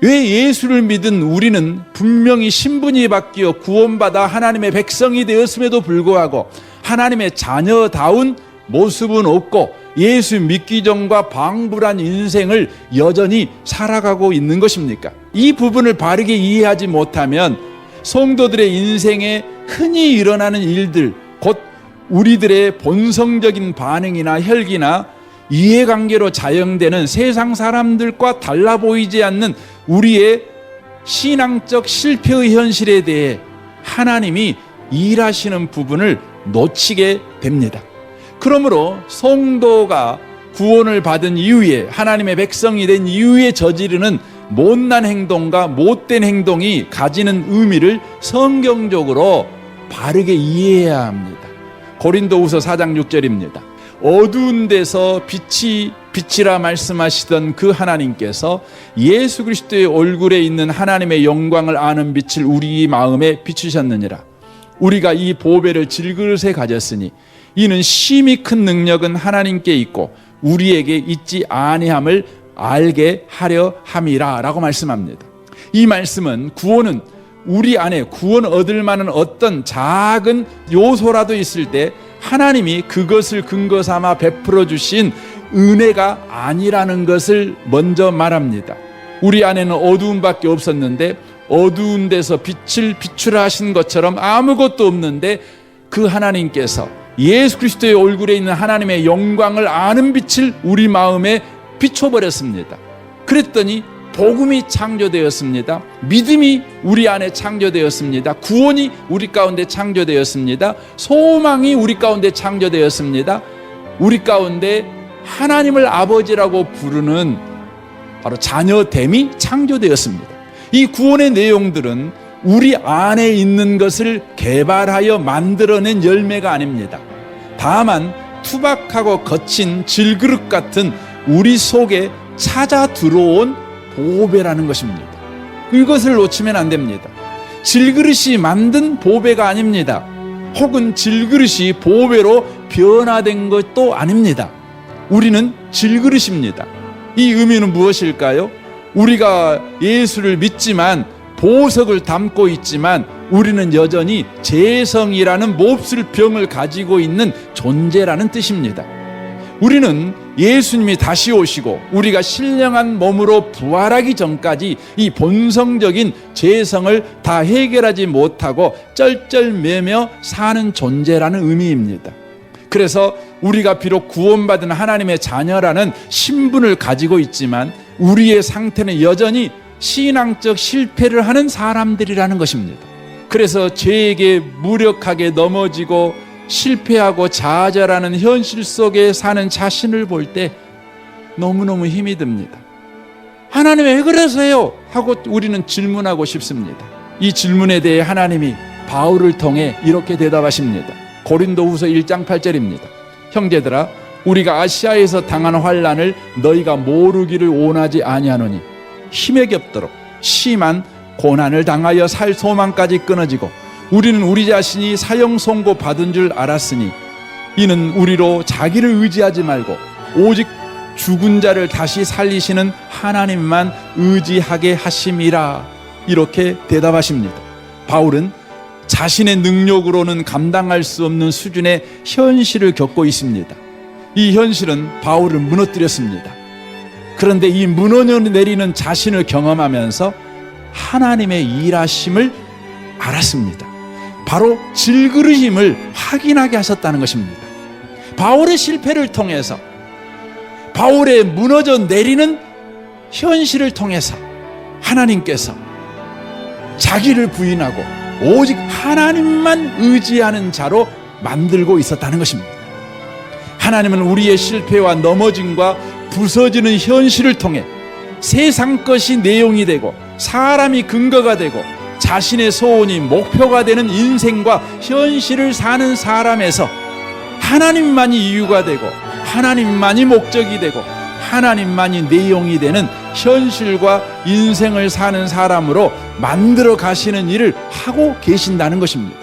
왜 예수를 믿은 우리는 분명히 신분이 바뀌어 구원받아 하나님의 백성이 되었음에도 불구하고 하나님의 자녀다운 모습은 없고 예수 믿기 전과 방불한 인생을 여전히 살아가고 있는 것입니까? 이 부분을 바르게 이해하지 못하면 성도들의 인생에 흔히 일어나는 일들, 곧 우리들의 본성적인 반응이나 혈기나 이해관계로 자영되는 세상 사람들과 달라 보이지 않는 우리의 신앙적 실패의 현실에 대해 하나님이 일하시는 부분을 놓치게 됩니다. 그러므로 성도가 구원을 받은 이후에 하나님의 백성이 된 이후에 저지르는 못난 행동과 못된 행동이 가지는 의미를 성경적으로 바르게 이해해야 합니다. 고린도후서 4장 6절입니다. 어두운 데서 빛이라 말씀하시던 그 하나님께서 예수 그리스도의 얼굴에 있는 하나님의 영광을 아는 빛을 우리 마음에 비추셨느니라. 우리가 이 보배를 질그릇에 가졌으니 이는 심히 큰 능력은 하나님께 있고 우리에게 있지 아니함을 알게 하려 함이라 라고 말씀합니다. 이 말씀은 구원은 우리 안에 구원 얻을 만한 어떤 작은 요소라도 있을 때 하나님이 그것을 근거 삼아 베풀어 주신 은혜가 아니라는 것을 먼저 말합니다. 우리 안에는 어두움밖에 없었는데 어두운 데서 빛을 비추라 하신 것처럼 아무것도 없는데 그 하나님께서 예수 그리스도의 얼굴에 있는 하나님의 영광을 아는 빛을 우리 마음에 비춰버렸습니다. 그랬더니 복음이 창조되었습니다. 믿음이 우리 안에 창조되었습니다. 구원이 우리 가운데 창조되었습니다. 소망이 우리 가운데 창조되었습니다. 우리 가운데 하나님을 아버지라고 부르는 바로 자녀됨이 창조되었습니다. 이 구원의 내용들은 우리 안에 있는 것을 개발하여 만들어낸 열매가 아닙니다. 다만 투박하고 거친 질그릇 같은 우리 속에 찾아 들어온 보배라는 것입니다. 이것을 놓치면 안 됩니다. 질그릇이 만든 보배가 아닙니다. 혹은 질그릇이 보배로 변화된 것도 아닙니다. 우리는 질그릇입니다. 이 의미는 무엇일까요? 우리가 예수를 믿지만 보석을 담고 있지만 우리는 여전히 재성이라는 몹쓸 병을 가지고 있는 존재라는 뜻입니다. 우리는 예수님이 다시 오시고 우리가 신령한 몸으로 부활하기 전까지 이 본성적인 죄성을 다 해결하지 못하고 쩔쩔매며 사는 존재라는 의미입니다. 그래서 우리가 비록 구원받은 하나님의 자녀라는 신분을 가지고 있지만 우리의 상태는 여전히 신앙적 실패를 하는 사람들이라는 것입니다. 그래서 죄에게 무력하게 넘어지고 실패하고 좌절하는 현실 속에 사는 자신을 볼 때 너무너무 힘이 듭니다. 하나님 왜 그러세요? 하고 우리는 질문하고 싶습니다. 이 질문에 대해 하나님이 바울을 통해 이렇게 대답하십니다. 고린도후서 1장 8절입니다. 형제들아, 우리가 아시아에서 당한 환난을 너희가 모르기를 원하지 아니하노니 힘에 겹도록 심한 고난을 당하여 살 소망까지 끊어지고 우리는 우리 자신이 사형 선고 받은 줄 알았으니 이는 우리로 자기를 의지하지 말고 오직 죽은 자를 다시 살리시는 하나님만 의지하게 하심이라. 이렇게 대답하십니다. 바울은 자신의 능력으로는 감당할 수 없는 수준의 현실을 겪고 있습니다. 이 현실은 바울을 무너뜨렸습니다. 그런데 이 무너져 내리는 자신을 경험하면서 하나님의 일하심을 알았습니다. 바로 질그릇임을 확인하게 하셨다는 것입니다. 바울의 실패를 통해서, 바울의 무너져 내리는 현실을 통해서 하나님께서 자기를 부인하고 오직 하나님만 의지하는 자로 만들고 있었다는 것입니다. 하나님은 우리의 실패와 넘어짐과 부서지는 현실을 통해 세상 것이 내용이 되고 사람이 근거가 되고 자신의 소원이 목표가 되는 인생과 현실을 사는 사람에서 하나님만이 이유가 되고 하나님만이 목적이 되고 하나님만이 내용이 되는 현실과 인생을 사는 사람으로 만들어 가시는 일을 하고 계신다는 것입니다.